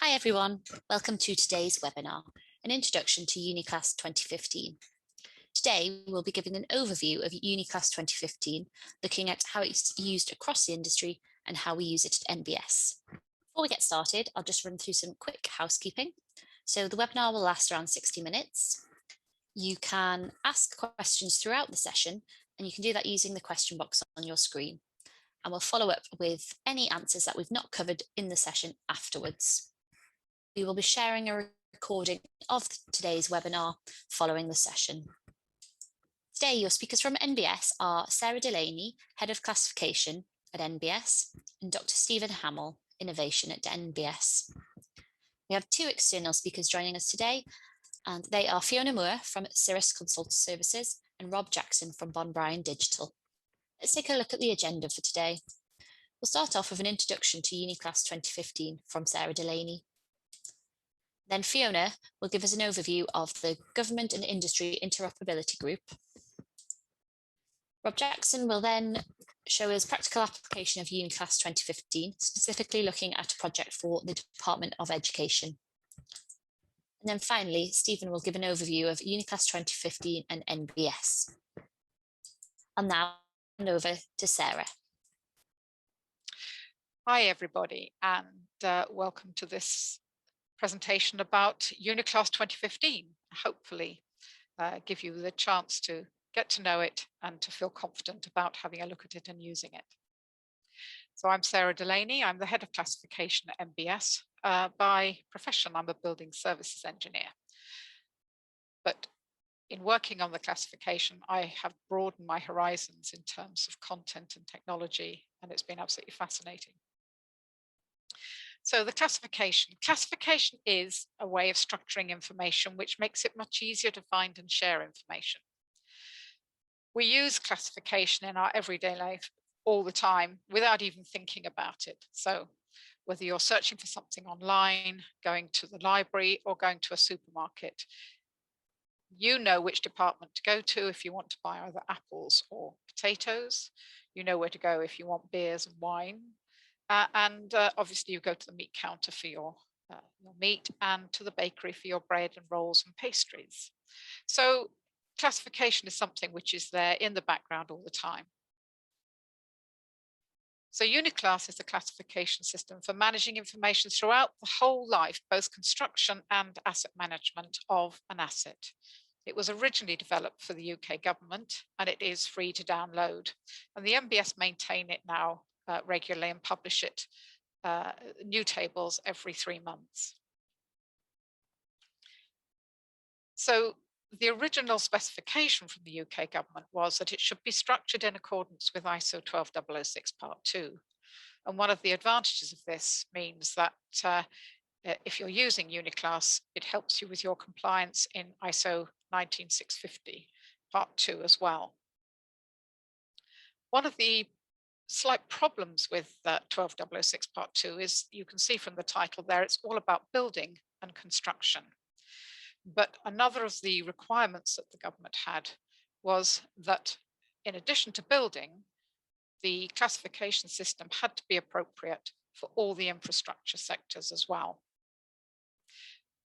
Hi everyone, welcome to today's webinar, an introduction to Uniclass 2015. Today we'll be giving an overview of Uniclass 2015, looking at how it's used across the industry and how we use it at NBS. Before we get started, I'll just run through some quick housekeeping. So the webinar will last around 60 minutes. You can ask questions throughout the session, and you can do that using the question box on your screen. And we'll follow up with any answers that we've not covered in the session afterwards. We will be sharing a recording of today's webinar following the session. Today, your speakers from NBS are Sarah Delany, Head of Classification at NBS, and Dr Stephen Hamil, Innovation at NBS. We have two external speakers joining us today, and they are Fiona Moore from Cirrus Consult Services and Rob Jackson from Bond Bryan Digital. Let's take a look at the agenda for today. We'll start off with an introduction to Uniclass 2015 from Sarah Delany. Then Fiona will give us an overview of the Government and Industry Interoperability Group. Rob Jackson will then show us practical application of Uniclass 2015, specifically looking at a project for the Department of Education. And then finally, Stephen will give an overview of Uniclass 2015 and NBS. I'll now hand over to Sarah. Hi everybody, and welcome to this presentation about Uniclass 2015. Hopefully give you the chance to get to know it and to feel confident about having a look at it and using it. So I'm Sarah Delany, I'm the Head of Classification at NBS. By profession, I'm a building services engineer. But in working on the classification, I have broadened my horizons in terms of content and technology, and it's been absolutely fascinating. So the classification is a way of structuring information which makes it much easier to find and share information. We use classification in our everyday life all the time without even thinking about it. So whether you're searching for something online, going to the library, or going to a supermarket, you know which department to go to if you want to buy either apples or potatoes. You know where to go if you want beers and wine. Obviously you go to the meat counter for your meat, and to the bakery for your bread and rolls and pastries. So classification is something which is there in the background all the time. So Uniclass is a classification system for managing information throughout the whole life, both construction and asset management of an asset. It was originally developed for the UK government, and it is free to download. And the NBS maintain it now regularly and publish it, new tables every 3 months. So the original specification from the UK government was that it should be structured in accordance with ISO 12006 Part 2. And one of the advantages of this means that if you're using Uniclass, it helps you with your compliance in ISO 19650 Part 2 as well. One of the slight problems with 12006 Part 2 is, you can see from the title there, it's all about building and construction. But another of the requirements that the government had was that in addition to building, the classification system had to be appropriate for all the infrastructure sectors as well.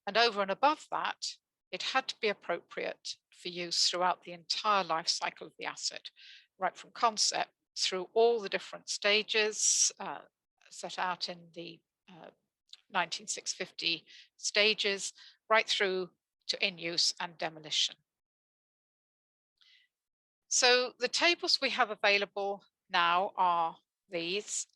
And over and above that, it had to be appropriate for use throughout the entire life cycle of the asset, right from concept through all the different stages set out in the 19650 stages, right through to in-use and demolition. So the tables we have available now are these.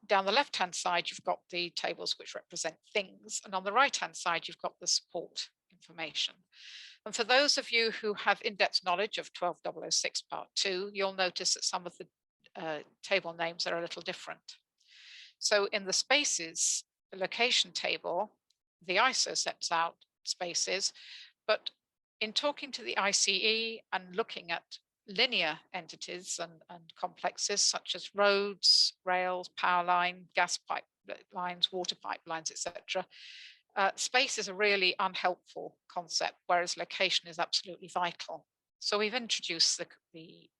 Down the left-hand side, you've got the tables which represent things, and on the right-hand side, you've got the support information. And for those of you who have in-depth knowledge of 12006 Part 2, you'll notice that some of the table names are a little different. So in the spaces, the location table, the ISO sets out spaces, but in talking to the ICE and looking at linear entities and complexes such as roads, rails, power line, gas pipelines, water pipelines, etc., space is a really unhelpful concept, whereas location is absolutely vital. So we've introduced the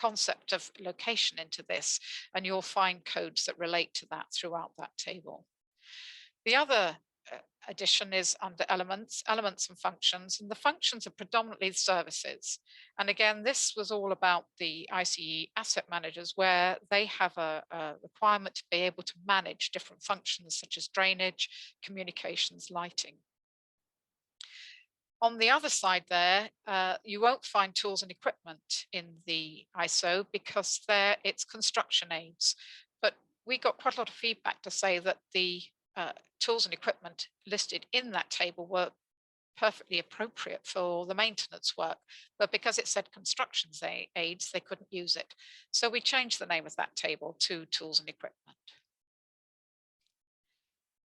concept of location into this, and you'll find codes that relate to that throughout that table. The other addition is under elements and functions, and the functions are predominantly services. And again, this was all about the ICE asset managers, where they have a requirement to be able to manage different functions such as drainage, communications, lighting. On the other side there, you won't find tools and equipment in the ISO because it's construction aids. But we got quite a lot of feedback to say that the tools and equipment listed in that table were perfectly appropriate for the maintenance work, but because it said construction aids, they couldn't use it. So we changed the name of that table to tools and equipment.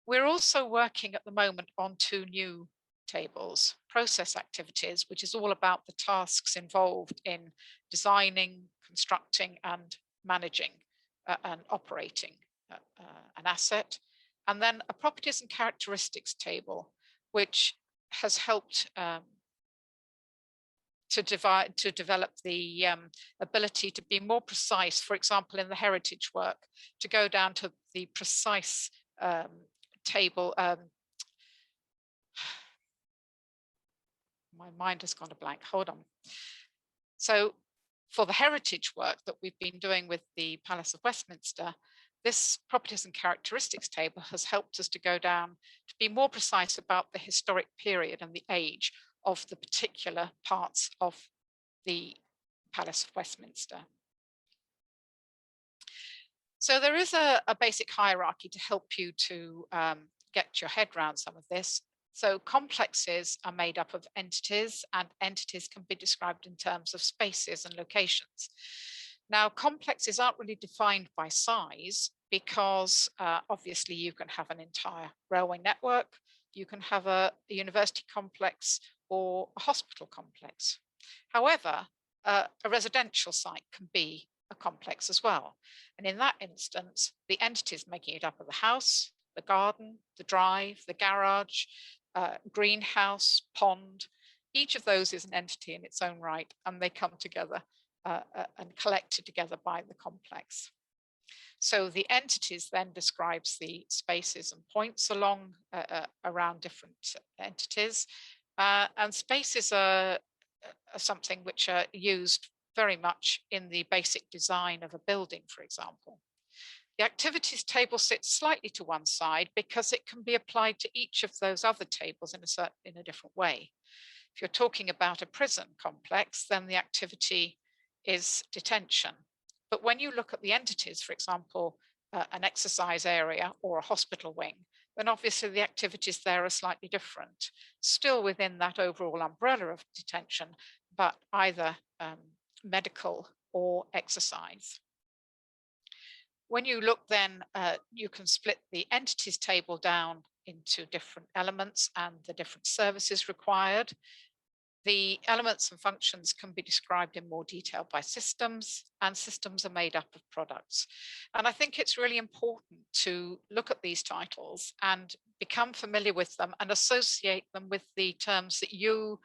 We're also working at the moment on 2 new tables: process activities, which is all about the tasks involved in designing, constructing, and managing and operating an asset. And then a properties and characteristics table, which has helped to develop the ability to be more precise, for example, in the heritage work, to go down to the precise table. My mind has gone to blank, hold on. So for the heritage work that we've been doing with the Palace of Westminster, this properties and characteristics table has helped us to go down to be more precise about the historic period and the age of the particular parts of the Palace of Westminster. So there is a basic hierarchy to help you to get your head around some of this. So complexes are made up of entities, and entities can be described in terms of spaces and locations. Now, complexes aren't really defined by size because obviously you can have an entire railway network, you can have a university complex or a hospital complex. However, a residential site can be a complex as well. And in that instance, the entities making it up are the house, the garden, the drive, the garage, greenhouse, pond. Each of those is an entity in its own right, and they come together and collected together by the complex. So the entities then describes the spaces and points along around different entities. And spaces are something which are used very much in the basic design of a building, for example. The activities table sits slightly to one side because it can be applied to each of those other tables in a different way. If you're talking about a prison complex, then the activity is detention. But when you look at the entities, for example, an exercise area or a hospital wing, then obviously the activities there are slightly different, still within that overall umbrella of detention, but either medical or exercise. When you look then, you can split the entities table down into different elements and the different services required. The elements and functions can be described in more detail by systems, and systems are made up of products. And I think it's really important to look at these titles and become familiar with them and associate them with the terms that you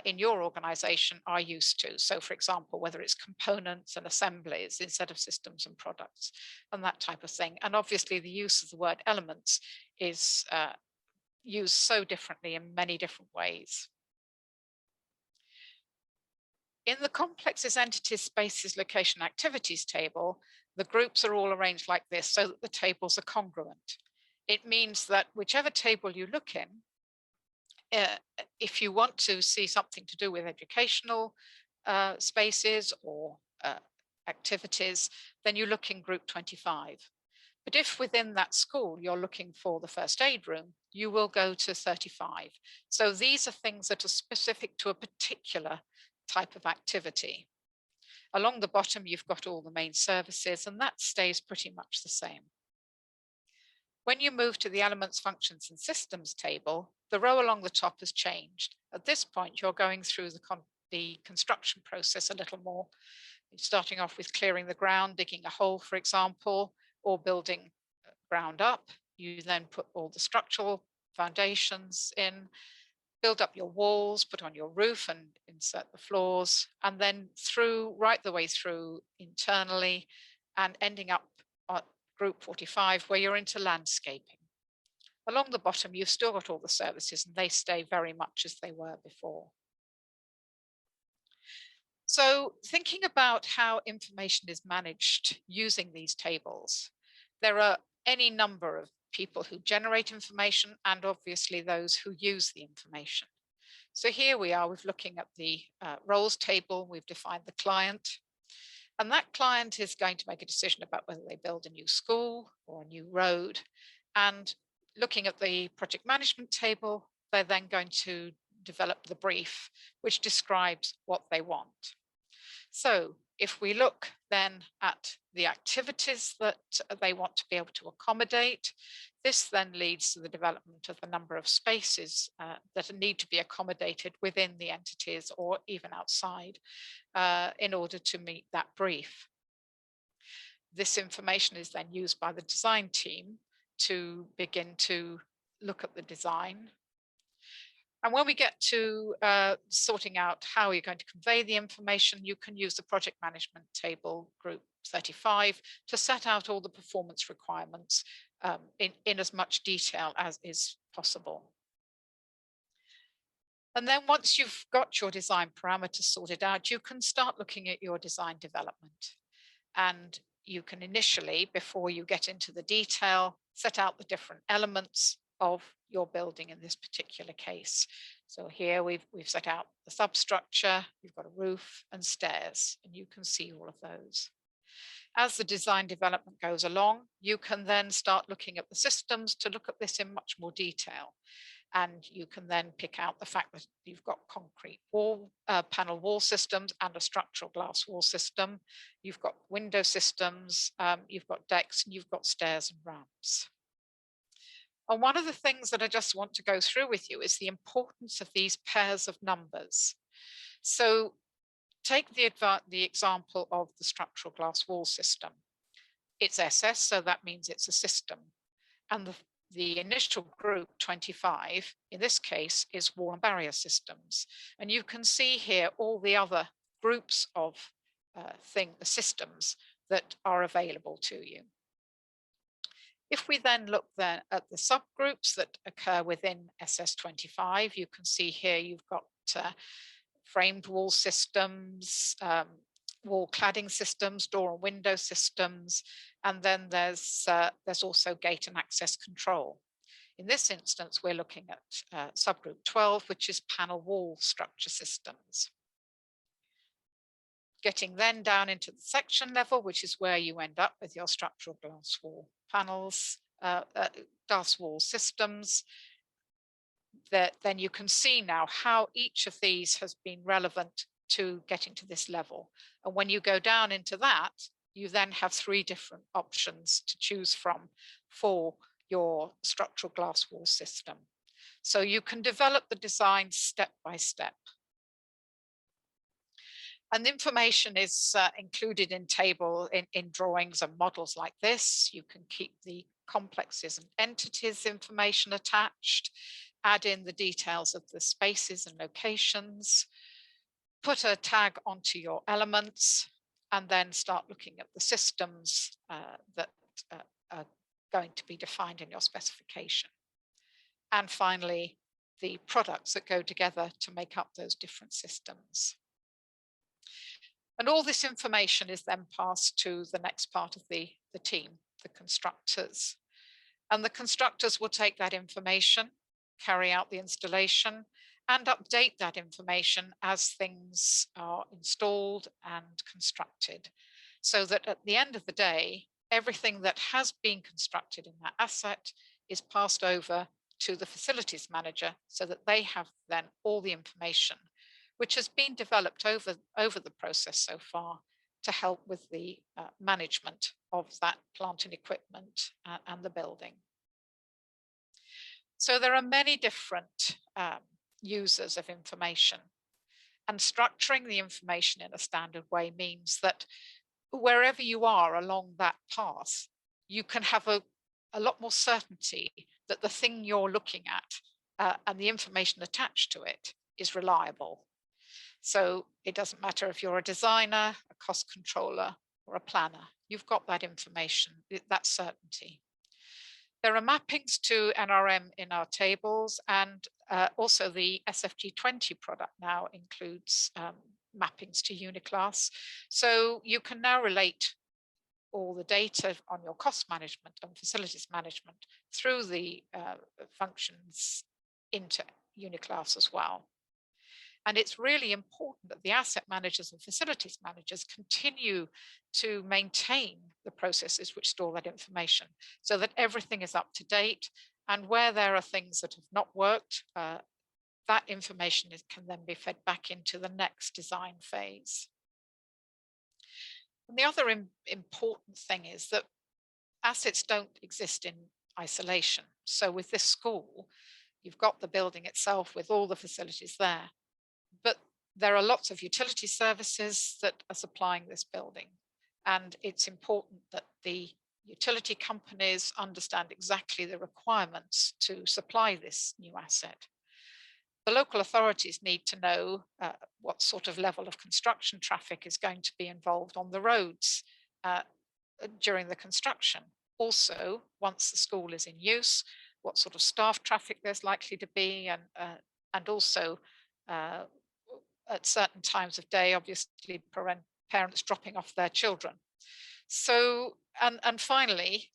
in your organization are used to. So for example, whether it's components and assemblies instead of systems and products and that type of thing. And obviously the use of the word elements is used so differently in many different ways. In the complexes, entities, spaces, location, activities table, the groups are all arranged like this so that the tables are congruent. It means that whichever table you look in, if you want to see something to do with educational spaces or activities, then you look in group 25. But if within that school you're looking for the first aid room, you will go to 35. So these are things that are specific to a particular type of activity. Along the bottom, you've got all the main services, and that stays pretty much the same. When you move to the elements, functions, and systems table, the row along the top has changed. At this point, you're going through the construction process a little more. You're starting off with clearing the ground, digging a hole, for example, or building ground up. You then put all the structural foundations in. build up your walls, put on your roof and insert the floors, and then right the way through internally and ending up at group 45 where you're into landscaping. Along the bottom, you've still got all the services and they stay very much as they were before. So thinking about how information is managed using these tables, there are any number of people who generate information and obviously those who use the information. So here we are, we're looking at the roles table, we've defined the client, and that client is going to make a decision about whether they build a new school or a new road. And looking at the project management table, they're then going to develop the brief, which describes what they want. So if we look then at the activities that they want to be able to accommodate, this then leads to the development of a number of spaces that need to be accommodated within the entities or even outside in order to meet that brief. This information is then used by the design team to begin to look at the design. And when we get to sorting out how you're going to convey the information, you can use the project management table group 35 to set out all the performance requirements in as much detail as is possible. And then once you've got your design parameters sorted out, you can start looking at your design development. And you can initially, before you get into the detail, set out the different elements of your building in this particular case. So here we've set out the substructure, you've got a roof and stairs, and you can see all of those. As the design development goes along, you can then start looking at the systems to look at this in much more detail. And you can then pick out the fact that you've got concrete panel wall systems and a structural glass wall system. You've got window systems, you've got decks, and you've got stairs and ramps. And one of the things that I just want to go through with you is the importance of these pairs of numbers. So take the example of the structural glass wall system. It's SS, so that means it's a system. And the initial group 25, in this case, is wall and barrier systems. And you can see here all the other groups of systems that are available to you. If we then look then at the subgroups that occur within SS25, you can see here you've got framed wall systems, wall cladding systems, door and window systems, and then there's also gate and access control. In this instance, we're looking at subgroup 12, which is panel wall structure systems. Getting then down into the section level, which is where you end up with your structural glass wall panels, glass wall systems, then you can see now how each of these has been relevant to getting to this level. And when you go down into that, you then have 3 different options to choose from for your structural glass wall system. So you can develop the design step by step. And the information is included in drawings and models like this. You can keep the complexes and entities information attached, add in the details of the spaces and locations, put a tag onto your elements, and then start looking at the systems that are going to be defined in your specification. And finally, the products that go together to make up those different systems. And all this information is then passed to the next part of the team, the constructors. And the constructors will take that information, carry out the installation, and update that information as things are installed and constructed, so that at the end of the day, everything that has been constructed in that asset is passed over to the facilities manager so that they have then all the information which has been developed over the process so far to help with the management of that plant and equipment and the building. So there are many different users of information, and structuring the information in a standard way means that wherever you are along that path, you can have a lot more certainty that the thing you're looking at and the information attached to it is reliable. So it doesn't matter if you're a designer, a cost controller, or a planner, you've got that information, that certainty. There are mappings to NRM in our tables, and also the SFG20 product now includes mappings to Uniclass. So you can now relate all the data on your cost management and facilities management through the functions into Uniclass as well. And it's really important that the asset managers and facilities managers continue to maintain the processes which store that information so that everything is up to date. And where there are things that have not worked, that information can then be fed back into the next design phase. And the other important thing is that assets don't exist in isolation. So with this school, you've got the building itself with all the facilities there. But there are lots of utility services that are supplying this building. And it's important that the utility companies understand exactly the requirements to supply this new asset. The local authorities need to know what sort of level of construction traffic is going to be involved on the roads during the construction. Also, once the school is in use, what sort of staff traffic there's likely to be, and also at certain times of day, obviously parents dropping off their children. So, and finally,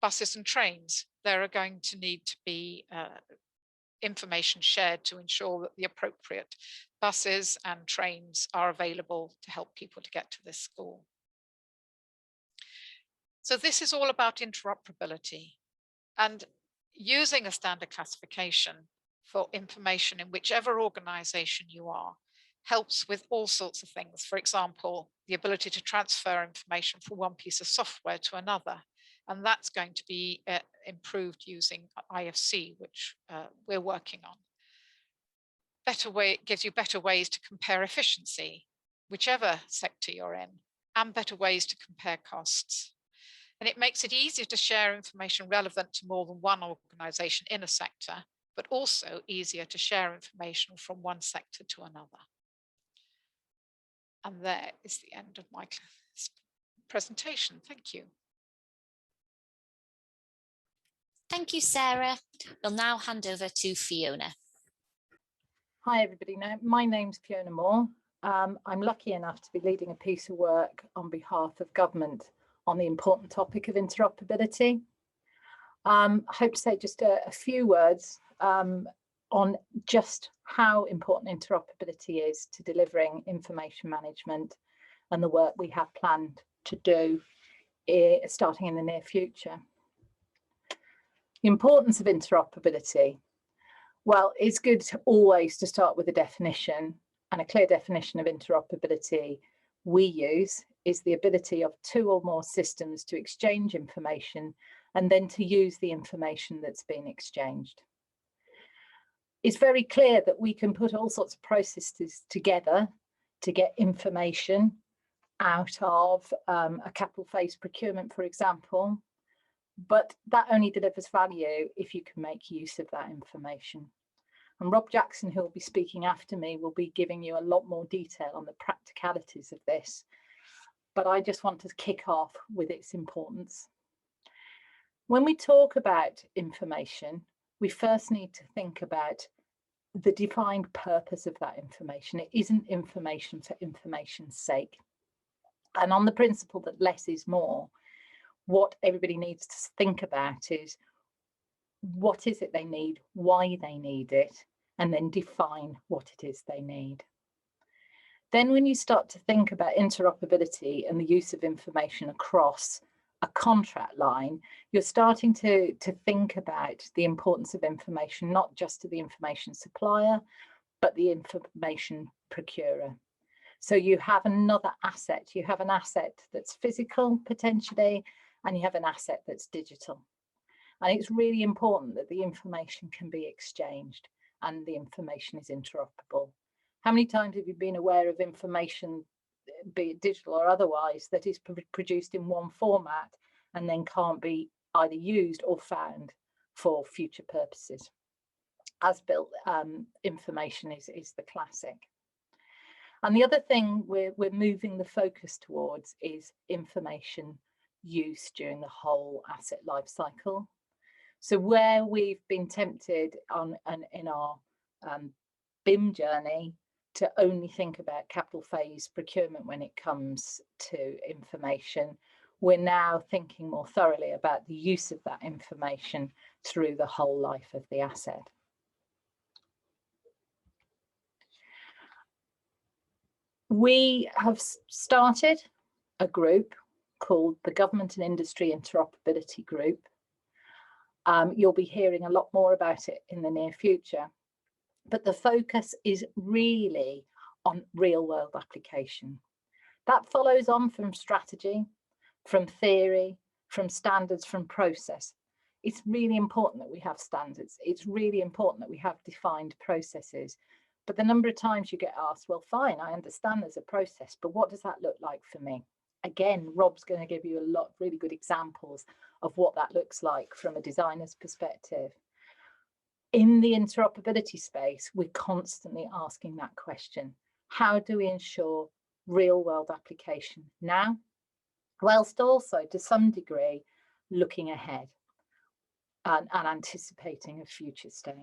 buses and trains. There are going to need to be information shared to ensure that the appropriate buses and trains are available to help people to get to this school. So this is all about interoperability and using a standard classification for information in whichever organization you are helps with all sorts of things. For example, the ability to transfer information from one piece of software to another. And that's going to be improved using IFC, which we're working on. It gives you better ways to compare efficiency, whichever sector you're in, and better ways to compare costs. And it makes it easier to share information relevant to more than one organization in a sector, but also easier to share information from one sector to another. And there is the end of my presentation. Thank you. Thank you, Sarah. We'll now hand over to Fiona. Hi, everybody. Now, my name's Fiona Moore. I'm lucky enough to be leading a piece of work on behalf of government on the important topic of interoperability. I hope to say just a few words on just how important interoperability is to delivering information management and the work we have planned to do starting in the near future. The importance of interoperability. Well, it's good always to start with a definition, and a clear definition of interoperability we use is the ability of two or more systems to exchange information and then to use the information that's been exchanged. It's very clear that we can put all sorts of processes together to get information out of a capital phase procurement, for example, but that only delivers value if you can make use of that information. And Rob Jackson, who will be speaking after me, will be giving you a lot more detail on the practicalities of this. But I just want to kick off with its importance. When we talk about information, we first need to think about the defined purpose of that information. It isn't information for information's sake. And on the principle that less is more, what everybody needs to think about is what is it they need, why they need it, and then define what it is they need. Then when you start to think about interoperability and the use of information across a contract line, you're starting to think about the importance of information, not just to the information supplier, but the information procurer. So you have another asset. You have an asset that's physical, potentially, and you have an asset that's digital. And it's really important that the information can be exchanged and the information is interoperable. How many times have you been aware of information, be it digital or otherwise, that is produced in one format and then can't be either used or found for future purposes? as-built information is the classic. And the other thing we're moving the focus towards is information use during the whole asset life cycle. So where we've been tempted in our BIM journey to only think about capital phase procurement when it comes to information, we're now thinking more thoroughly about the use of that information through the whole life of the asset. We have started a group called the Government and Industry Interoperability Group. You'll be hearing a lot more about it in the near future, but the focus is really on real world application. That follows on from strategy, from theory, from standards, from process. It's really important that we have standards. It's really important that we have defined processes. But the number of times you get asked, well, fine, I understand there's a process, but what does that look like for me? Again, Rob's going to give you a lot of really good examples of what that looks like from a designer's perspective. In the interoperability space, we're constantly asking that question. How do we ensure real world application now, whilst also to some degree looking ahead and anticipating a future state?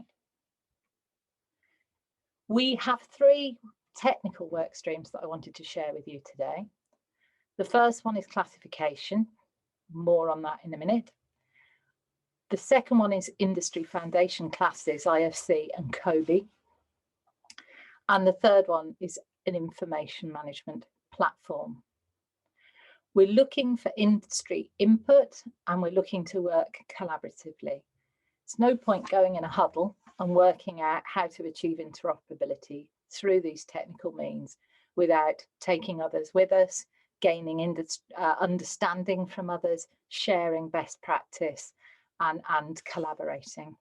We have 3 technical work streams that I wanted to share with you today. The first one is classification, more on that in a minute. The second one is industry foundation classes, IFC and COBIE. And the third one is an information management platform. We're looking for industry input and we're looking to work collaboratively. It's no point going in a huddle and working out how to achieve interoperability through these technical means without taking others with us, gaining understanding from others, sharing best practice and collaborating.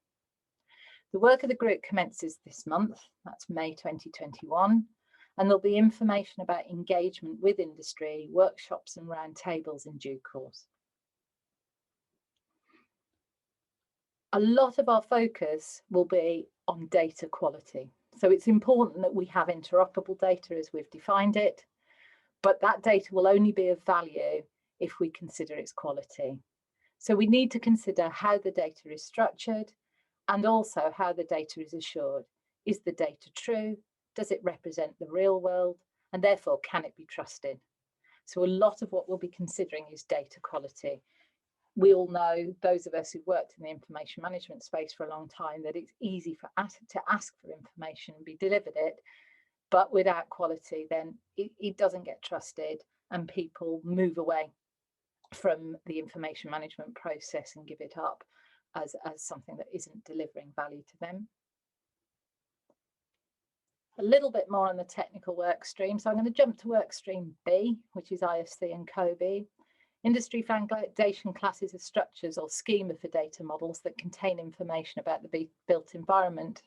The work of the group commences this month, that's May 2021, and there'll be information about engagement with industry, workshops and roundtables in due course. A lot of our focus will be on data quality. So it's important that we have interoperable data as we've defined it, but that data will only be of value if we consider its quality. So we need to consider how the data is structured and also how the data is assured. Is the data true? Does it represent the real world? And therefore, can it be trusted? So a lot of what we'll be considering is data quality. We all know, those of us who've worked in the information management space for a long time, that it's easy for us to ask for information and be delivered it, but without quality, then it doesn't get trusted and people move away from the information management process and give it up as something that isn't delivering value to them. A little bit more on the technical work stream. So I'm going to jump to work stream B, which is IFC and COBIE. Industry foundation classes of structures or schema for data models that contain information about the built environment.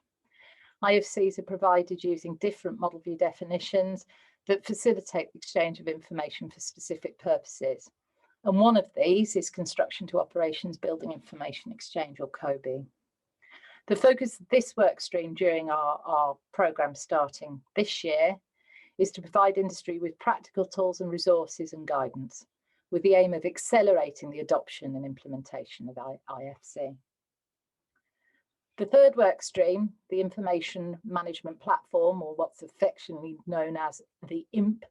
IFCs are provided using different model view definitions that facilitate the exchange of information for specific purposes. And one of these is Construction to Operations Building Information Exchange, or COBIE. The focus of this work stream during our programme starting this year is to provide industry with practical tools and resources and guidance, with the aim of accelerating the adoption and implementation of IFC. The third work stream, the Information Management Platform, or what's affectionately known as the IMP,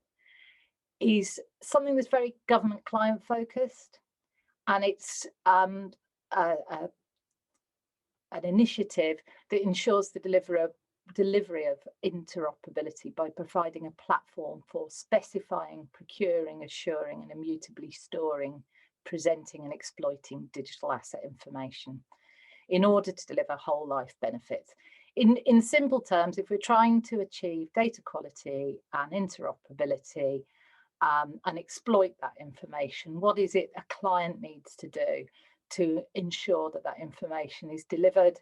is something that's very government client focused, and it's an initiative that ensures the delivery of interoperability by providing a platform for specifying, procuring, assuring and immutably storing, presenting and exploiting digital asset information in order to deliver whole life benefits. In simple terms, if we're trying to achieve data quality and interoperability and exploit that information, what is it a client needs to do to ensure that that information is delivered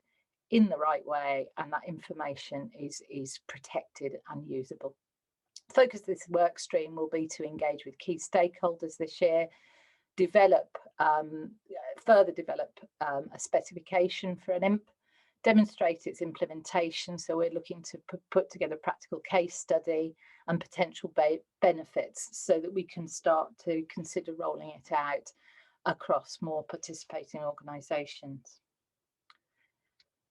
in the right way and that information is protected and usable? The focus of this work stream will be to engage with key stakeholders this year, further develop a specification for an IMP, demonstrate its implementation. So we're looking to put together a practical case study and potential benefits so that we can start to consider rolling it out across more participating organisations.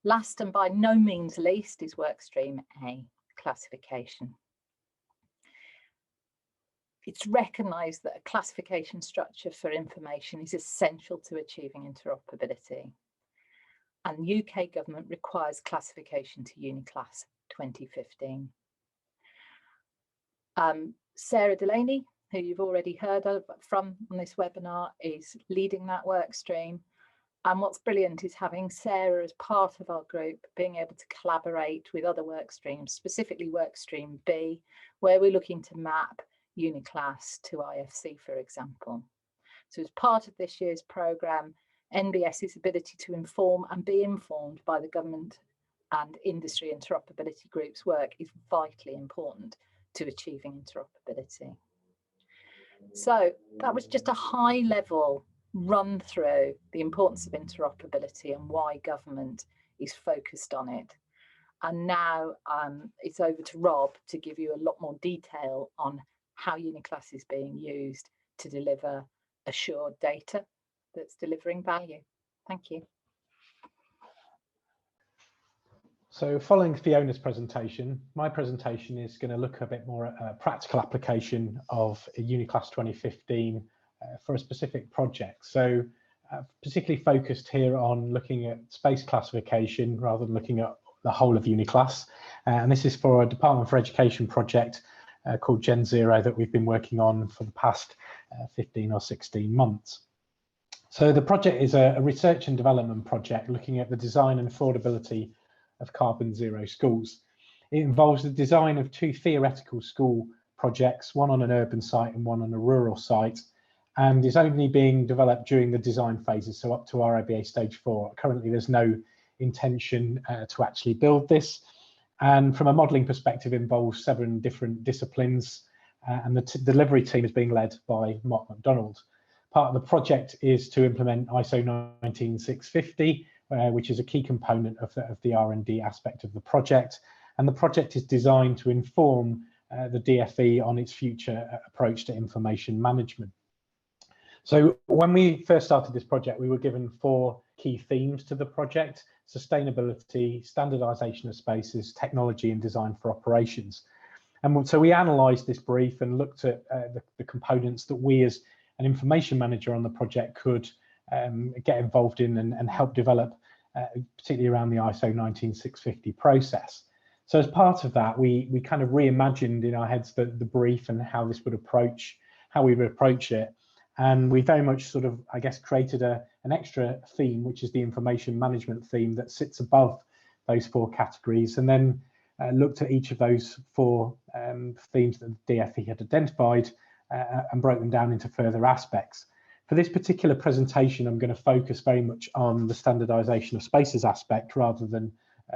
Last and by no means least is workstream A, classification. It's recognised that a classification structure for information is essential to achieving interoperability. And UK government requires classification to Uniclass 2015. Sarah Delany, who you've already heard of from on this webinar, is leading that work stream. And what's brilliant is having Sarah as part of our group, being able to collaborate with other work streams, specifically workstream B, where we're looking to map Uniclass to IFC, for example. So as part of this year's programme, NBS's ability to inform and be informed by the government and industry interoperability groups' work is vitally important to achieving interoperability. So that was just a high level run through the importance of interoperability and why government is focused on it. And now it's over to Rob to give you a lot more detail on how Uniclass is being used to deliver assured data that's delivering value. Thank you. So following Fiona's presentation, my presentation is going to look a bit more at a practical application of Uniclass 2015 for a specific project. So particularly focused here on looking at space classification rather than looking at the whole of Uniclass. And this is for a Department for Education project called Gen Zero that we've been working on for the past 15 or 16 months. So the project is a research and development project looking at the design and affordability of carbon zero schools. It involves the design of two theoretical school projects, one on an urban site and one on a rural site, and is only being developed during the design phases, so up to RIBA stage 4. Currently there's no intention to actually build this, and from a modelling perspective involves 7 different disciplines, and the delivery team is being led by Mark MacDonald. Part of the project is to implement ISO 19650, which is a key component of the R&D aspect of the project, and the project is designed to inform the DFE on its future approach to information management. So when we first started this project, we were given 4 key themes to the project: sustainability, standardization of spaces, technology, and design for operations. And so we analysed this brief and looked at the components that we as an information manager on the project could get involved in and help develop, particularly around the ISO 19650 process. So as part of that, we kind of reimagined in our heads the brief and how this would approach, how we would approach it. And we very much sort of, I guess, created an extra theme, which is the information management theme that sits above those 4 categories, and then looked at each of those 4 themes that the DFE had identified and broke them down into further aspects. For this particular presentation, I'm going to focus very much on the standardization of spaces aspect rather than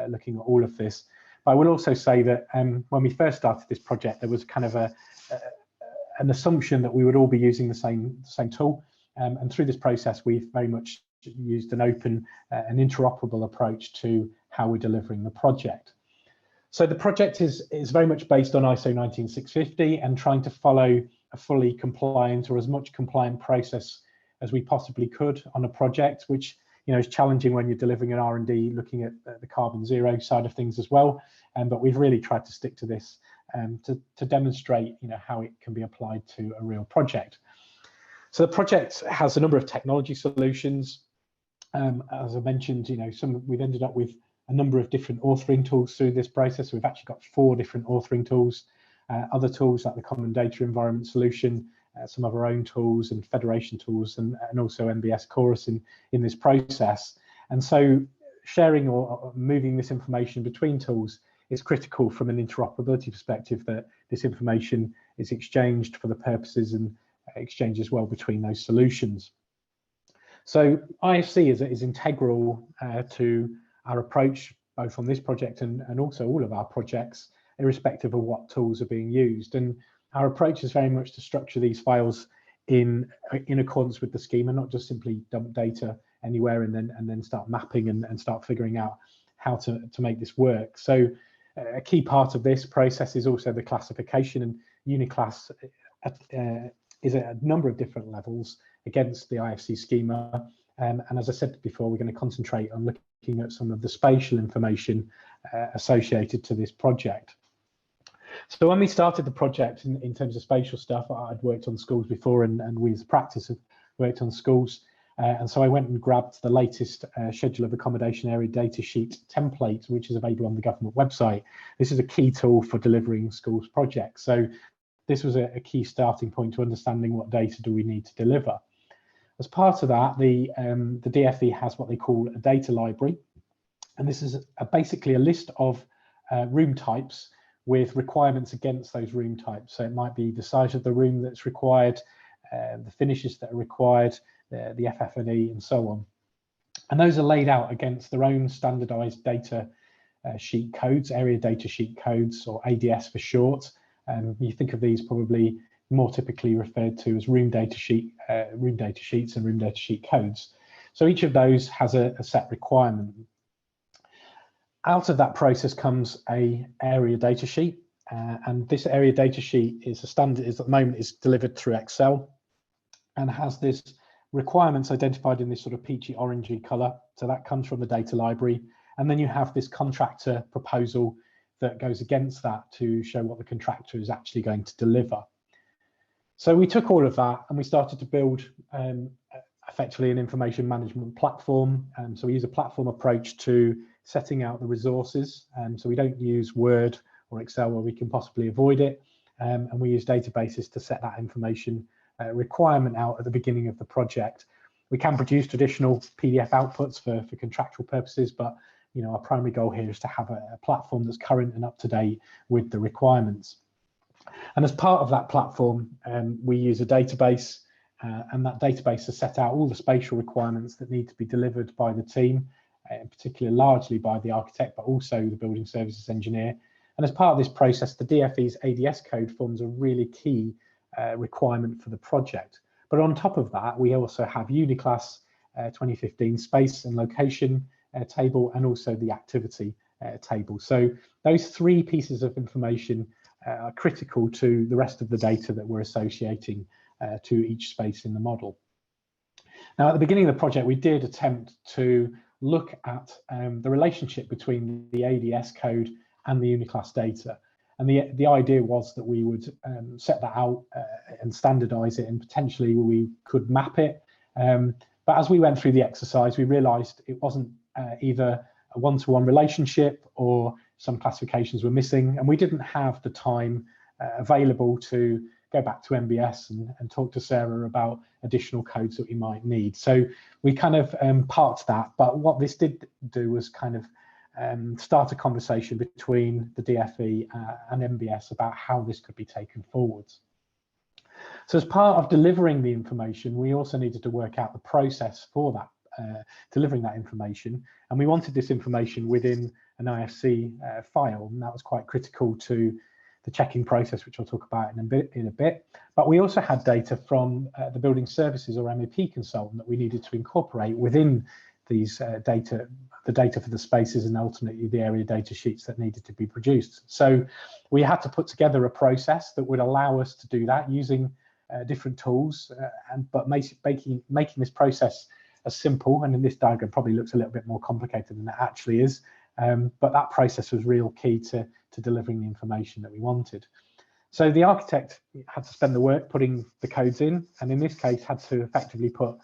looking at all of this. But I will also say that when we first started this project, there was kind of an assumption that we would all be using the same tool, and through this process we've very much used an open and interoperable approach to how we're delivering the project. So the project is very much based on ISO 19650 and trying to follow a fully compliant or as much compliant process as we possibly could on a project, which is challenging when you're delivering an R&D looking at the carbon zero side of things as well. But we've really tried to stick to this to demonstrate how it can be applied to a real project. So the project has a number of technology solutions. As I mentioned, we've ended up with a number of different authoring tools through this process. We've actually got 4 different authoring tools, other tools like the Common Data Environment Solution, some of our own tools and federation tools, and also NBS Chorus in this process. And so sharing or moving this information between tools is critical from an interoperability perspective, that this information is exchanged for the purposes and exchanged as well between those solutions. So IFC is integral to our approach, both on this project and also all of our projects, irrespective of what tools are being used. And our approach is very much to structure these files in accordance with the schema, not just simply dump data anywhere and then start mapping and start figuring out how to make this work. So a key part of this process is also the classification, and Uniclass is at a number of different levels against the IFC schema. And as I said before, we're going to concentrate on looking at some of the spatial information associated to this project. So when we started the project in terms of spatial stuff, I'd worked on schools before, and we as a practice have worked on schools. And so I went and grabbed the latest schedule of accommodation area data sheet template, which is available on the government website. This is a key tool for delivering schools projects. So this was a key starting point to understanding what data do we need to deliver. As part of that, the DFE has what they call a data library. And this is basically a list of room types with requirements against those room types. So it might be the size of the room that's required, the finishes that are required, the FF&E and so on. And those are laid out against their own standardized data sheet codes, area data sheet codes, or ADS for short. You think of these probably more typically referred to as room data sheets and room data sheet codes. So each of those has a set requirement. Out of that process comes a area data sheet, and this area data sheet is at the moment is delivered through Excel and has this requirements identified in this sort of peachy orangey color. So that comes from the data library. And then you have this contractor proposal that goes against that to show what the contractor is actually going to deliver. So we took all of that and we started to build effectively an information management platform. So we use a platform approach to setting out the resources. So we don't use Word or Excel where we can possibly avoid it. And we use databases to set that information requirement out at the beginning of the project. We can produce traditional PDF outputs for contractual purposes, but our primary goal here is to have a platform that's current and up to date with the requirements. And as part of that platform, we use a database, and that database has set out all the spatial requirements that need to be delivered by the team, in particular largely by the architect, but also the building services engineer. And as part of this process, the DFE's ADS code forms a really key requirement for the project. But on top of that, we also have Uniclass 2015 space and location table, and also the activity table. So those three pieces of information are critical to the rest of the data that we're associating to each space in the model. Now, at the beginning of the project, we did attempt to look at the relationship between the ADS code and the Uniclass data. And the idea was that we would set that out and standardize it, and potentially we could map it. But as we went through the exercise, we realized it wasn't either a one-to-one relationship or some classifications were missing. And we didn't have the time available to go back to NBS and talk to Sarah about additional codes that we might need. So we kind of parked that. But what this did do was kind of start a conversation between the DFE and NBS about how this could be taken forwards. So as part of delivering the information, we also needed to work out the process for that, delivering that information. And we wanted this information within an IFC file, and that was quite critical to the checking process, which I'll talk about in a bit. But we also had data from the building services or MEP consultant that we needed to incorporate within these the data for the spaces and ultimately the area data sheets that needed to be produced. So we had to put together a process that would allow us to do that using different tools, but making this process as simple, and in this diagram probably looks a little bit more complicated than it actually is, but that process was real key to delivering the information that we wanted. So the architect had to spend the work putting the codes in, and in this case had to effectively put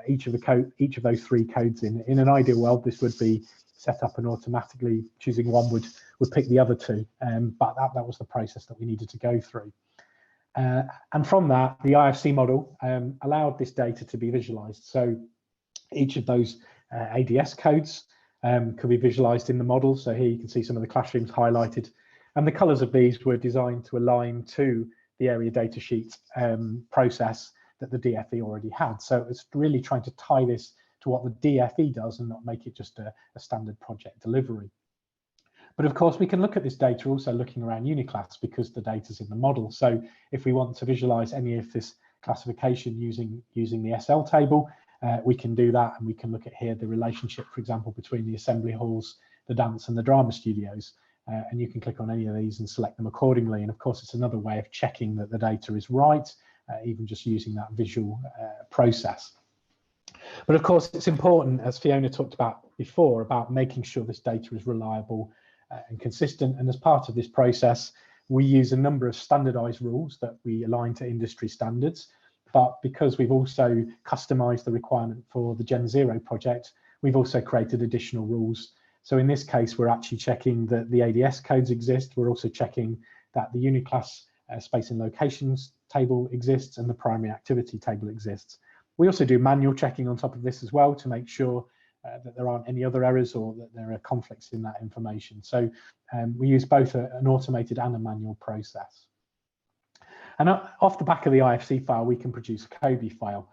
each of those three codes in. In an ideal world, this would be set up and automatically choosing one would pick the other two, but that was the process that we needed to go through. And from that, the IFC model allowed this data to be visualized. So each of those ADS codes could be visualized in the model. So here you can see some of the classrooms highlighted, and the colors of these were designed to align to the area data sheet process that the DFE already had. So it's really trying to tie this to what the DFE does and not make it just a standard project delivery. But of course, we can look at this data also looking around Uniclass because the data's in the model. So if we want to visualize any of this classification using the SL table, we can do that, and we can look at here the relationship, for example, between the assembly halls, the dance and the drama studios. And you can click on any of these and select them accordingly. And of course, it's another way of checking that the data is right, even just using that visual process. But of course, it's important, as Fiona talked about before, about making sure this data is reliable and consistent. And as part of this process, we use a number of standardized rules that we align to industry standards. But because we've also customized the requirement for the Gen Zero project, we've also created additional rules. So in this case, we're actually checking that the ADS codes exist. We're also checking that the Uniclass space and locations table exists and the primary activity table exists. We also do manual checking on top of this as well to make sure that there aren't any other errors or that there are conflicts in that information. So we use both an automated and a manual process. And off the back of the IFC file, we can produce a COBIE file.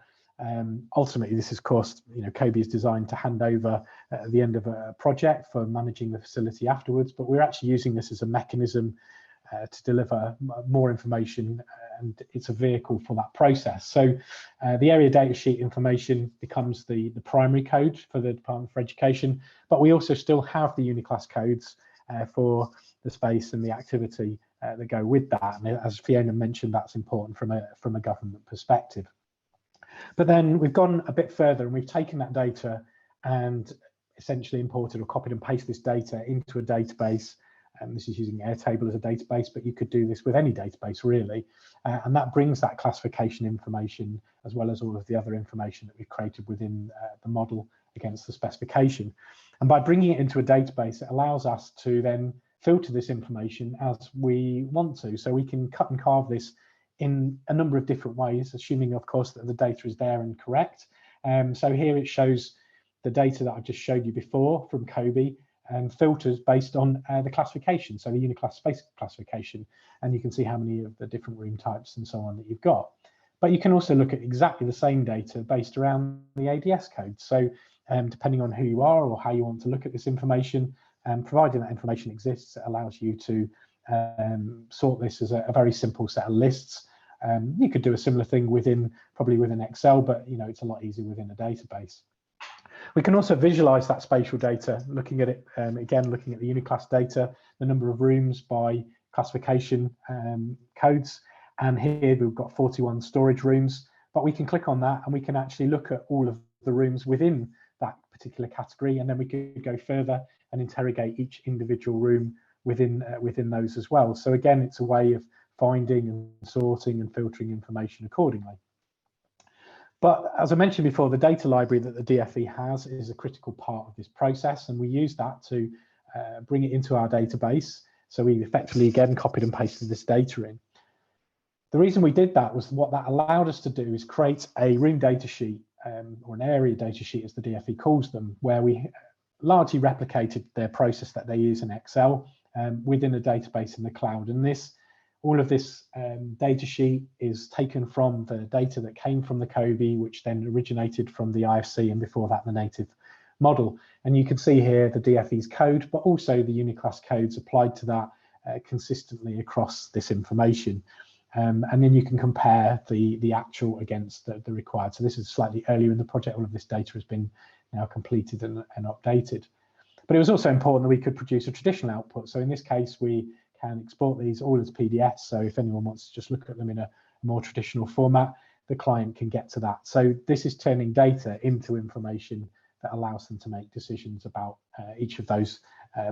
Ultimately, this is, of course, COBIE is designed to hand over at the end of a project for managing the facility afterwards, but we're actually using this as a mechanism to deliver more information, and it's a vehicle for that process. So the area data sheet information becomes the primary code for the Department for Education, but we also still have the Uniclass codes for the space and the activity that go with that. And as Fiona mentioned, that's important from a government perspective. But then we've gone a bit further and we've taken that data and essentially imported or copied and pasted this data into a database. And this is using Airtable as a database, but you could do this with any database really. And that brings that classification information as well as all of the other information that we've created within the model against the specification. And by bringing it into a database, it allows us to then filter this information as we want to. So we can cut and carve this in a number of different ways, assuming, of course, that the data is there and correct. So here it shows the data that I've just showed you before from COBIE and filters based on the classification, so the Uniclass space classification, and you can see how many of the different room types and so on that you've got. But you can also look at exactly the same data based around the ADS code. So depending on who you are or how you want to look at this information, providing that information exists, it allows you to sort this as a very simple set of lists. You could do a similar thing probably within Excel, but it's a lot easier within a database. We can also visualize that spatial data, looking at it again, looking at the Uniclass data, the number of rooms by classification codes, and here we've got 41 storage rooms. But we can click on that and we can actually look at all of the rooms within that particular category, and then we could go further and interrogate each individual room within those as well. So again, it's a way of finding and sorting and filtering information accordingly. But as I mentioned before, the data library that the DFE has is a critical part of this process, and we use that to bring it into our database. So we effectively, again, copied and pasted this data in. The reason we did that was what that allowed us to do is create a room data sheet, or an area data sheet as the DFE calls them, where we largely replicated their process that they use in Excel within a database in the cloud. And all of this data sheet is taken from the data that came from the COBIE, which then originated from the IFC and before that the native model. And you can see here the DFE's code, but also the Uniclass codes applied to that consistently across this information. And then you can compare the actual against the required. So this is slightly earlier in the project. All of this data has been now completed and updated. But it was also important that we could produce a traditional output. So in this case, we can export these all as PDFs. So if anyone wants to just look at them in a more traditional format, the client can get to that. So this is turning data into information that allows them to make decisions about each of those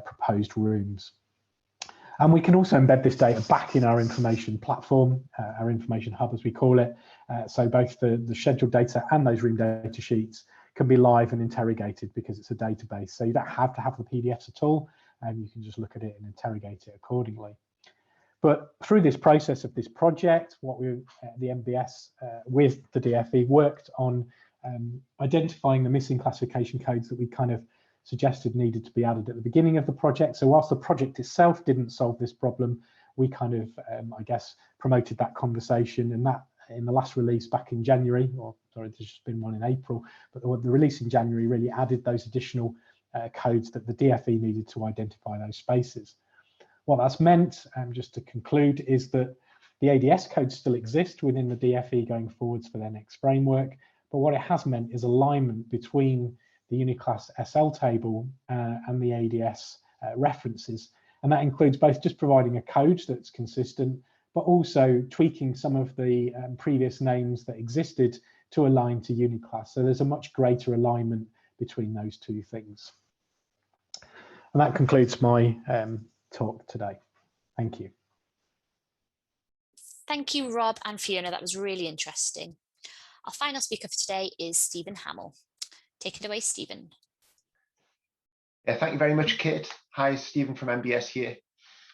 proposed rooms. And we can also embed this data back in our information platform, our information hub as we call it. So both the scheduled data and those room data sheets can be live and interrogated because it's a database. So you don't have to have the PDFs at all, and you can just look at it and interrogate it accordingly. But through this process of this project, what we, the NBS with the DFE worked on identifying the missing classification codes that we kind of suggested needed to be added at the beginning of the project. So whilst the project itself didn't solve this problem, we kind of, I guess, promoted that conversation, and that in the last release back in January, or sorry, there's just been one in April, but the release in January really added those additional codes that the DFE needed to identify those spaces. What that's meant, just to conclude, is that the ADS codes still exist within the DFE going forwards for their next framework, but what it has meant is alignment between the Uniclass SL table and the ADS references. And that includes both just providing a code that's consistent, but also tweaking some of the previous names that existed to align to Uniclass. So there's a much greater alignment between those two things. And that concludes my talk today. Thank you. Thank you, Rob and Fiona. That was really interesting. Our final speaker for today is Stephen Hamil. Take it away, Stephen. Yeah, thank you very much, Kate. Hi, Stephen from NBS here.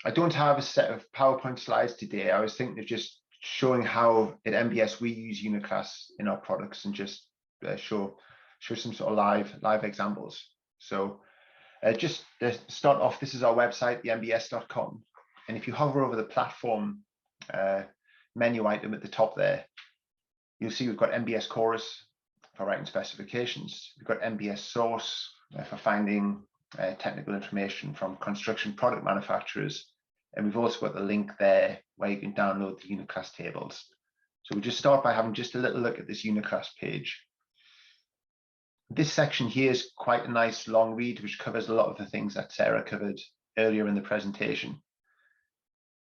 I don't have a set of PowerPoint slides today. I was thinking of just showing how at NBS we use Uniclass in our products and just show some sort of live examples. So just to start off, this is our website, the nbs.com. And if you hover over the platform menu item at the top there, you'll see we've got NBS Chorus for writing specifications. We've got NBS Source for finding technical information from construction product manufacturers. And we've also got the link there where you can download the Uniclass tables. So we'll just start by having just a little look at this Uniclass page. This section here is quite a nice long read, which covers a lot of the things that Sarah covered earlier in the presentation.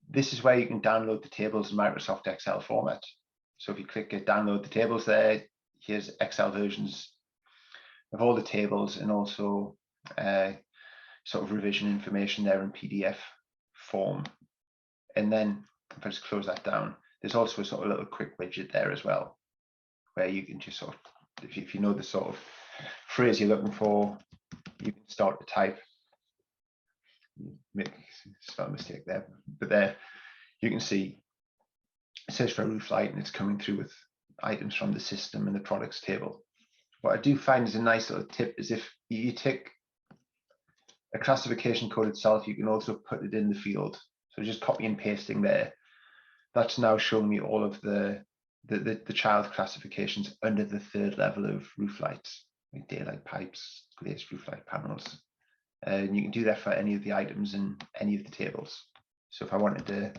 This is where you can download the tables in Microsoft Excel format. So if you click at download the tables there, here's Excel versions of all the tables and also sort of revision information there in PDF form. And then if I just close that down, there's also a sort of little quick widget there as well, where you can just sort of, if you know the sort of phrase you're looking for, you can start to type. Make a spell mistake there, but there you can see it says for a roof light and it's coming through with items from the system and the products table. What I do find is a nice little tip is if you take a classification code itself, you can also put it in the field. So just copy and pasting there. That's now showing me all of the child classifications under the third level of roof lights, like daylight pipes, glazed roof light panels. And you can do that for any of the items in any of the tables. So if I wanted to,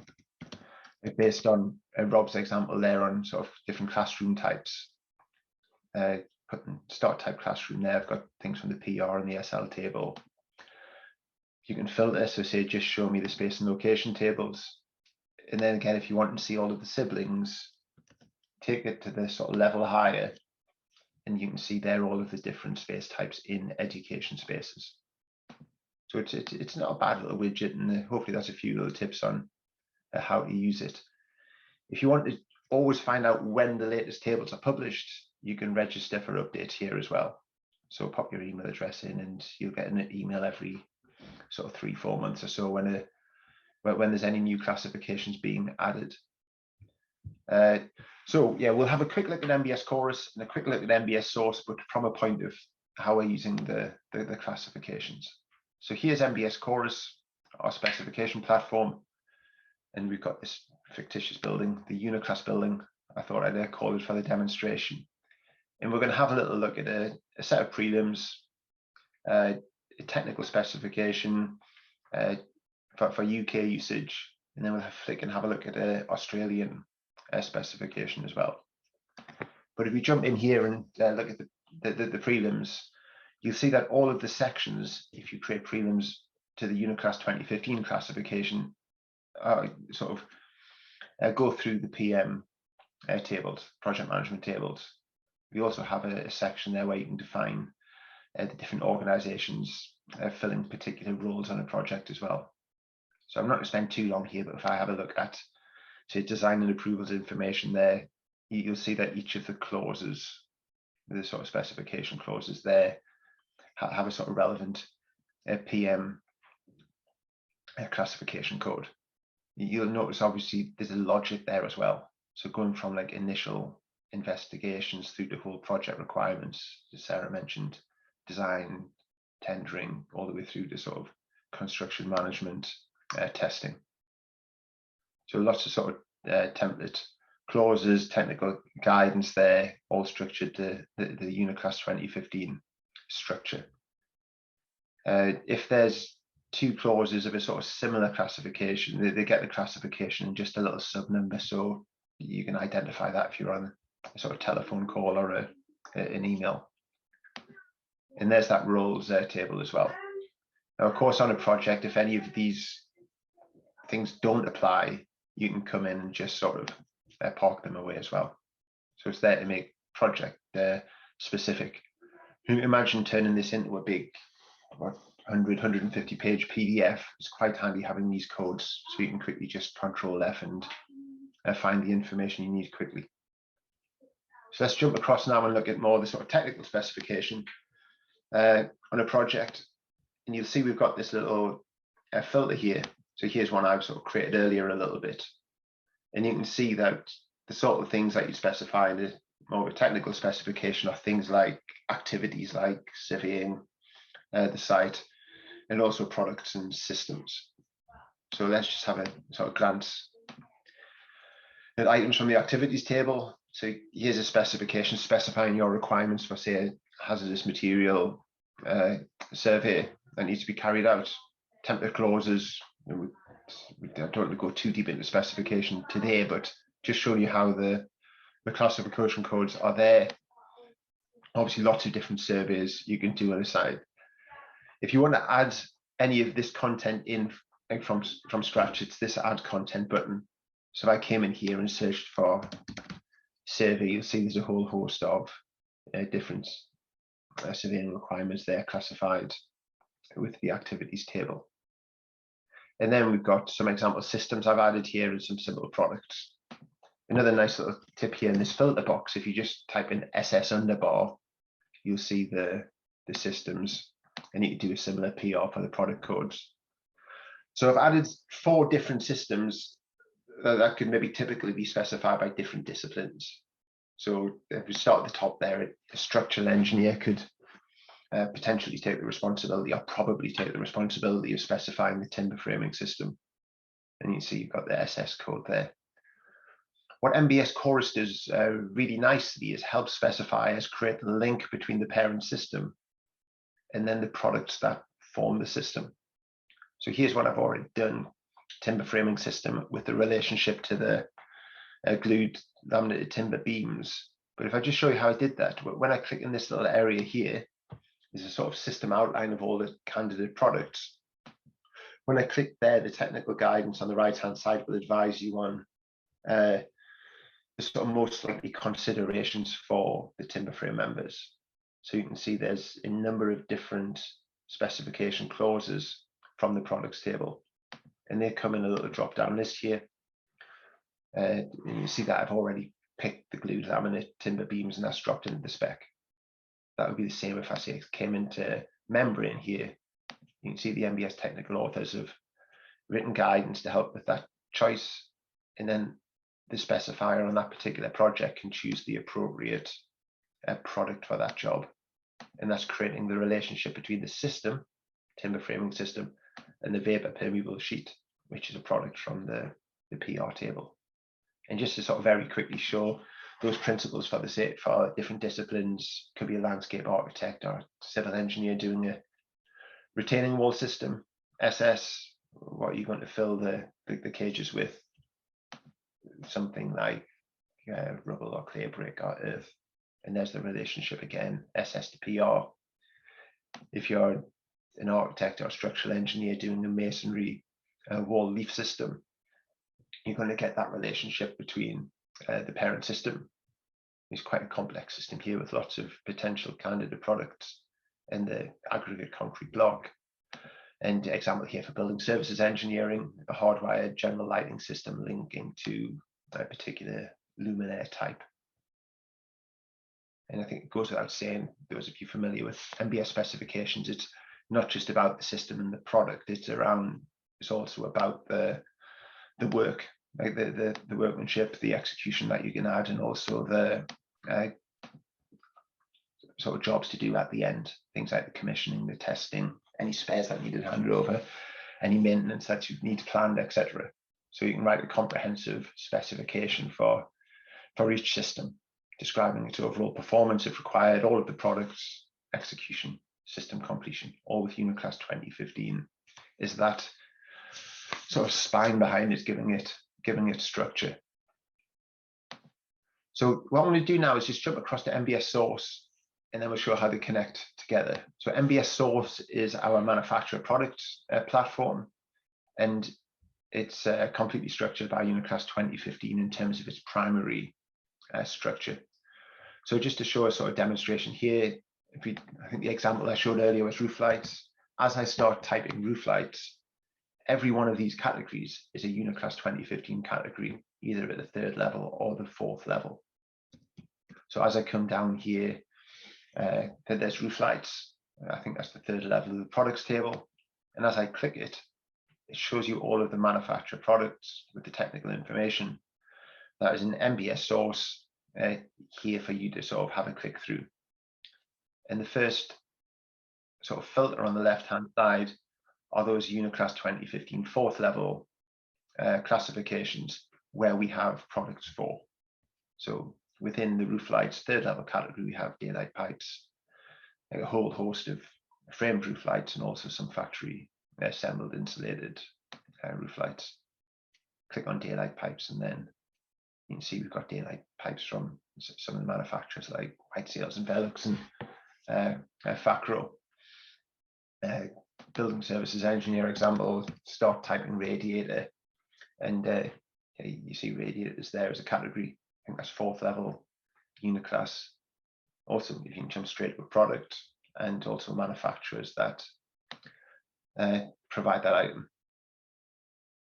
based on Rob's example there on sort of different classroom types, putting start type classroom there, I've got things from the PR and the SL table. You can filter, so say just show me the space and location tables. And then again, if you want to see all of the siblings, take it to the sort of level higher, and you can see there all of the different space types in education spaces. So it's not a bad little widget, and hopefully that's a few little tips on how to use it. If you want to always find out when the latest tables are published, you can register for updates here as well. So pop your email address in and you'll get an email every sort of 3-4 months or so when there's any new classifications being added. So yeah, we'll have a quick look at NBS Chorus and a quick look at NBS Source, but from a point of how we're using the classifications. So here's NBS Chorus, our specification platform, and we've got this fictitious building, the Uniclass building. I thought I'd call it for the demonstration. And we're going to have a little look at a set of prelims, a technical specification for UK usage, and then we'll flick and have a look at an Australian specification as well. But if we jump in here and look at the prelims, you'll see that all of the sections, if you create prelims to the Uniclass 2015 classification, sort of go through the PM tables, project management tables. We also have a section there where you can define the different organizations filling particular roles on a project as well. So I'm not going to spend too long here, but if I have a look at, say, design and approvals information there, you'll see that each of the clauses, the sort of specification clauses there, have a sort of relevant PM classification code. You'll notice obviously there's a logic there as well. So going from like initial investigations through the whole project requirements, as Sarah mentioned, design, tendering, all the way through to sort of construction management, testing. So lots of sort of template clauses, technical guidance there, all structured to the Uniclass 2015 structure. If there's two clauses of a sort of similar classification, they get the classification in just a little sub number, so you can identify that if you're on a sort of telephone call or an email. And there's that roles table as well. Now, of course, on a project, if any of these things don't apply, you can come in and just sort of park them away as well. So it's there to make project specific. You can imagine turning this into a big 100, 150 page PDF. It's quite handy having these codes so you can quickly just Control F and find the information you need quickly. So let's jump across now and look at more of the sort of technical specification on a project. And you'll see we've got this little filter here. So here's one I've sort of created earlier a little bit. And you can see that the sort of things that you specify in the more of a technical specification are things like activities like surveying the site, and also products and systems. So let's just have a sort of glance at items from the activities table. So here's a specification specifying your requirements for, say, a hazardous material survey that needs to be carried out. Template clauses. We don't want to go too deep into specification today, but just showing you how the classification codes are there. Obviously, lots of different surveys you can do on the side. If you want to add any of this content in from scratch, it's this add content button. So if I came in here and searched for survey, you'll see there's a whole host of different surveying requirements there classified with the activities table. And then we've got some example systems I've added here and some simple products. Another nice little tip here in this filter box, if you just type in SS underbar, you'll see the systems, and you can do a similar PR for the product codes. So I've added 4 different systems that could maybe typically be specified by different disciplines. So if we start at the top there, a structural engineer could potentially take the responsibility, or probably take the responsibility of specifying the timber framing system. And you see you've got the SS code there. What NBS Chorus does really nicely is help specifiers create the link between the parent system and then the products that form the system. So here's what I've already done: timber framing system with the relationship to the glued laminated timber beams. But if I just show you how I did that, when I click in this little area here, there's a sort of system outline of all the candidate products. When I click there, the technical guidance on the right-hand side will advise you on the sort of most likely considerations for the timber frame members. So you can see there's a number of different specification clauses from the products table, and they come in a little drop-down list here. And you see that I've already picked the glued laminate timber beams, and that's dropped into the spec. That would be the same if I say it came into membrane here. You can see the NBS technical authors have written guidance to help with that choice, and then the specifier on that particular project can choose the appropriate product for that job. And that's creating the relationship between the system, timber framing system, and the vapor permeable sheet, which is a product from the PR table. And just to sort of very quickly show those principles for for different disciplines, could be a landscape architect or a civil engineer doing a retaining wall system, SS, what are you going to fill the cages with? Something like rubble or clay brick or earth. And there's the relationship again, SS to PR. If you're an architect or a structural engineer doing a masonry wall leaf system, you're going to get that relationship between the parent system. It's quite a complex system here with lots of potential candidate products and the aggregate concrete block. And example here for building services engineering, a hardwired general lighting system linking to a particular luminaire type. And I think it goes without saying, those of you familiar with NBS specifications, it's not just about the system and the product, it's also about the work, like the workmanship, the execution that you can add, and also the sort of jobs to do at the end, things like the commissioning, the testing, any spares that needed handed over, any maintenance that you need planned, etc. So you can write a comprehensive specification for each system, describing its overall performance if required, all of the products, execution, system completion, all with Uniclass 2015. Is that sort of spine behind it, giving it structure. So what I'm going to do now is just jump across to NBS Source, and then we'll show how they connect together. So NBS Source is our manufacturer product platform, and it's completely structured by Uniclass 2015 in terms of its primary structure. So just to show a sort of demonstration here, I think the example I showed earlier was roof lights. As I start typing roof lights, every one of these categories is a Uniclass 2015 category, either at the 3rd level or the 4th level. So as I come down here, there's roof lights. I think that's the 3rd level of the products table. And as I click it, it shows you all of the manufacturer products with the technical information. That is an NBS source here for you to sort of have a click through. And the first sort of filter on the left-hand side are those Uniclass 2015 4th level classifications where we have products for. So within the roof lights 3rd level category, we have daylight pipes, a whole host of framed roof lights, and also some factory assembled insulated roof lights. Click on daylight pipes, and then you can see we've got daylight pipes from some of the manufacturers like White Sails and Velux and Facro. Building services engineer example, start typing radiator, and you see radiators there as a category. I think that's 4th level Uniclass. Also, you can jump straight to a product, and also manufacturers that provide that item.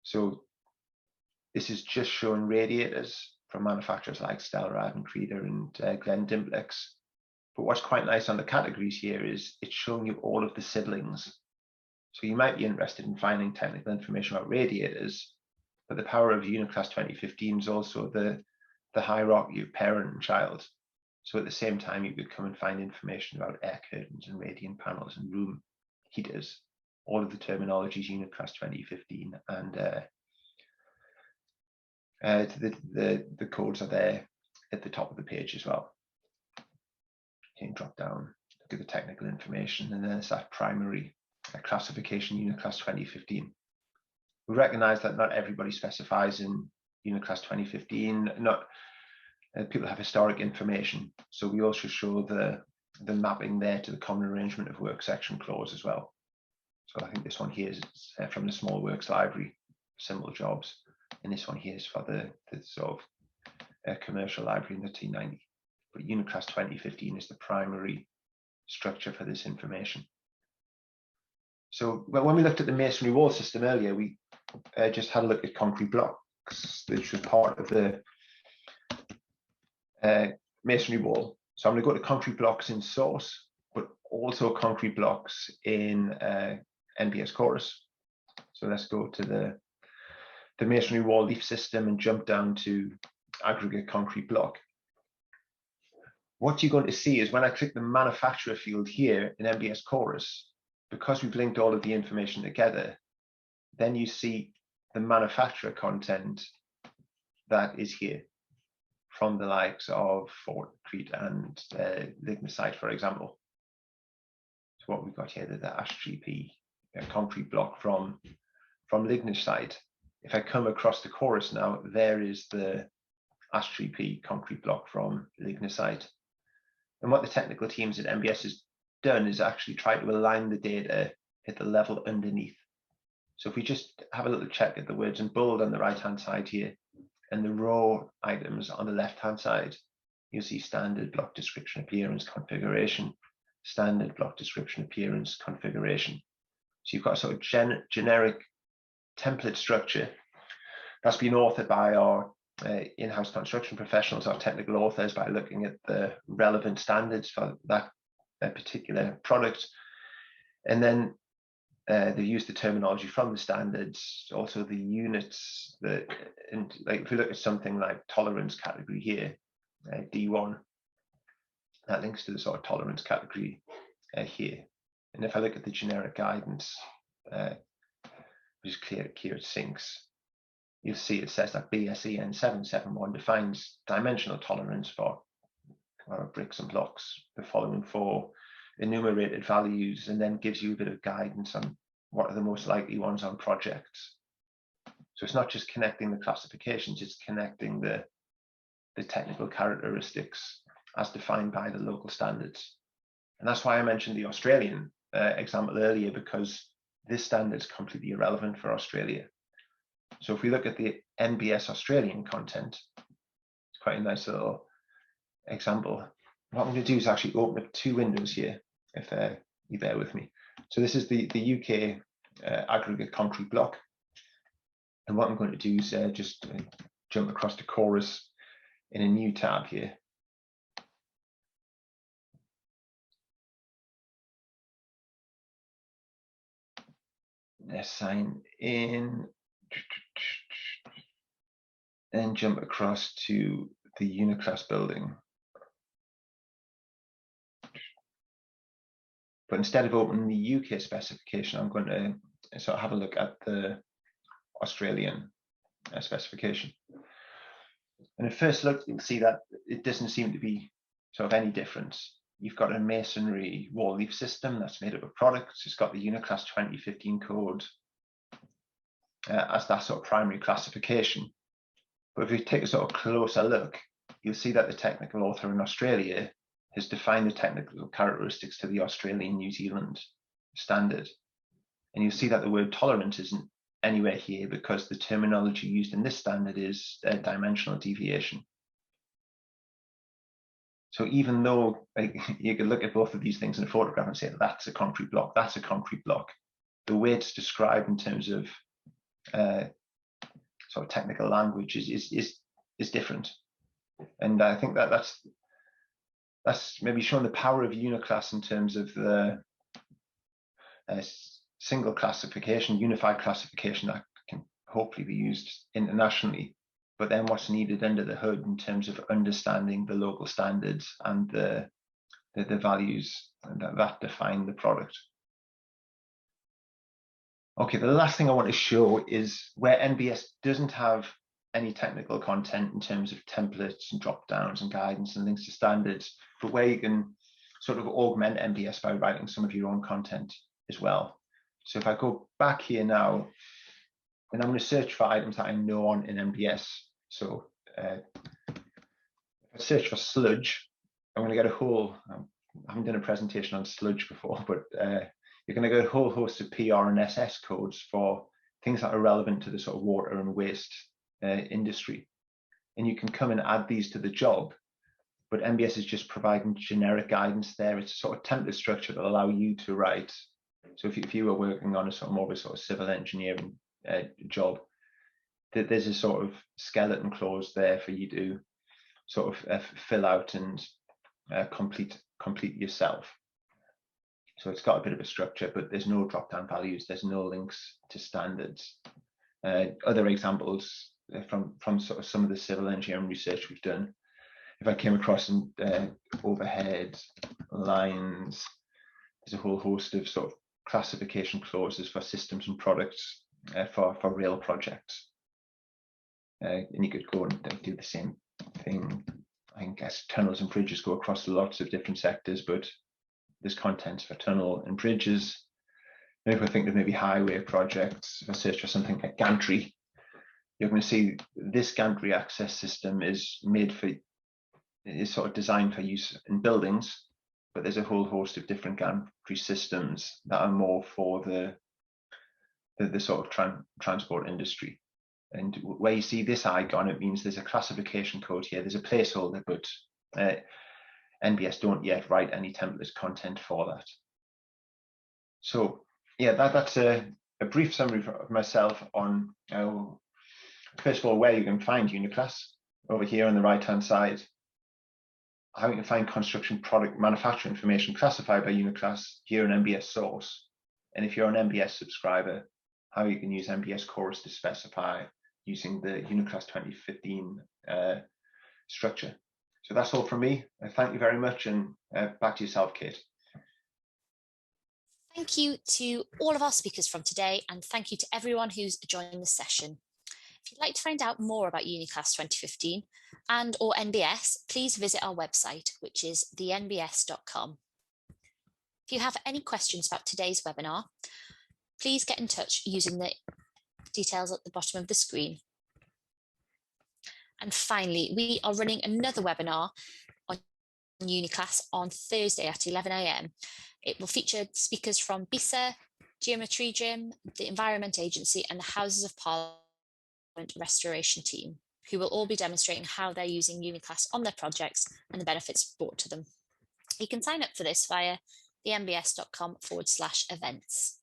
So this is just showing radiators from manufacturers like Stelrad and Creeder and Glen Dimplex. But what's quite nice on the categories here is it's showing you all of the siblings. So you might be interested in finding technical information about radiators, but the power of Uniclass 2015 is also the hierarchy of parent and child. So at the same time, you could come and find information about air curtains and radiant panels and room heaters. All of the terminology is Uniclass 2015, and the codes are there at the top of the page as well. You can drop down, look at the technical information, and then there's that primary classification, Uniclass 2015. We recognize that not everybody specifies in Uniclass 2015. People have historic information, so we also show the mapping there to the common arrangement of work section clause as well. So I think this one here is from the small works library, simple jobs, and this one here is for the sort of commercial library in the T90. But Uniclass 2015 is the primary structure for this information. So when we looked at the masonry wall system earlier, we just had a look at concrete blocks, which was part of the masonry wall. So I'm going to go to concrete blocks in source, but also concrete blocks in NBS chorus. So let's go to the masonry wall leaf system and jump down to aggregate concrete block. What you're going to see is when I click the manufacturer field here in NBS chorus, because we've linked all of the information together, then you see the manufacturer content that is here from the likes of Fortcrete and Lignicite, for example. So what we've got here, the Ash3P concrete block from Lignicite. If I come across the chorus now, there is the Ash3P concrete block from Lignicite. And what the technical teams at NBS has done is actually try to align the data at the level underneath. So if we just have a little check at the words in bold on the right-hand side here, and the raw items on the left-hand side, you'll see standard block description, appearance, configuration, standard block description, appearance, configuration. So you've got a sort of generic template structure that's been authored by our in-house construction professionals, our technical authors, by looking at the relevant standards for that particular product. And then they use the terminology from the standards, also the units, and like if we look at something like tolerance category here, D1, that links to the sort of tolerance category here. And if I look at the generic guidance, which is clear at sinks, you'll see it says that BSEN 771 defines dimensional tolerance for bricks and blocks, the following 4 enumerated values, and then gives you a bit of guidance on what are the most likely ones on projects. So it's not just connecting the classifications, it's connecting the the technical characteristics as defined by the local standards. And that's why I mentioned the Australian example earlier, because this standard is completely irrelevant for Australia. So if we look at the NBS Australian content, it's quite a nice little example. What I'm going to do is actually open up two windows here, if you bear with me. So this is the UK aggregate concrete block. And what I'm going to do is just jump across to Chorus in a new tab here. Let's sign in, then jump across to the Uniclass building. But instead of opening the UK specification, I'm going to sort of have a look at the Australian specification. And at first look, you'll see that it doesn't seem to be sort of any difference. You've got a masonry wall leaf system that's made up of products. It's got the Uniclass 2015 code as that sort of primary classification. But if you take a sort of closer look, you'll see that the technical author in Australia has defined the technical characteristics to the Australian New Zealand standard. And you'll see that the word tolerant isn't anywhere here, because the terminology used in this standard is dimensional deviation. So even though you could look at both of these things in a photograph and say that's a concrete block, that's a concrete block, the way it's described in terms of sort of technical language is different. And I think that's maybe showing the power of Uniclass in terms of the single classification, unified classification that can hopefully be used internationally. But then what's needed under the hood in terms of understanding the local standards and the values that define the product. Okay, the last thing I want to show is where NBS doesn't have any technical content in terms of templates and drop downs and guidance and links to standards, but where you can sort of augment NBS by writing some of your own content as well. So if I go back here now, and I'm going to search for items that I know on in NBS. So if I search for sludge, I'm going to get a whole, I haven't done a presentation on sludge before, but you're going to get a whole host of PR and SS codes for things that are relevant to the sort of water and waste industry. And you can come and add these to the job, but NBS is just providing generic guidance there. It's a sort of template structure that will allow you to write. So if you were working on a sort of more of a sort of civil engineering job, that there's a sort of skeleton clause there for you to sort of fill out and complete yourself. So it's got a bit of a structure, but there's no drop-down values. There's no links to standards. Other examples from sort of some of the civil engineering research we've done. If I came across overhead lines, there's a whole host of sort of classification clauses for systems and products for rail projects. And you could go and do the same thing. I guess tunnels and bridges go across lots of different sectors, but there's content for tunnel and bridges. And if I think of maybe highway projects, if I search for something like gantry, you're going to see this gantry access system is sort of designed for use in buildings, but there's a whole host of different gantry systems that are more for the sort of transport industry. And where you see this icon, it means there's a classification code here. There's a placeholder, but NBS don't yet write any template content for that. So yeah, that's a brief summary of myself on first of all, where you can find Uniclass over here on the right-hand side, how you can find construction product manufacturer information classified by Uniclass here in NBS source. And if you're an NBS subscriber, how you can use NBS Chorus to specify using the Uniclass 2015 structure. So that's all from me. Thank you very much, and back to yourself, Kate. Thank you to all of our speakers from today, and thank you to everyone who's joined the session. If you'd like to find out more about Uniclass 2015 and or NBS, please visit our website, which is thenbs.com. If you have any questions about today's webinar, please get in touch using the details at the bottom of the screen. And finally, we are running another webinar on Uniclass on Thursday at 11 AM. It will feature speakers from BISA, Geometry Gym, the Environment Agency, and the Houses of Parliament Restoration Team, who will all be demonstrating how they're using Uniclass on their projects and the benefits brought to them. You can sign up for this via the nbs.com/events.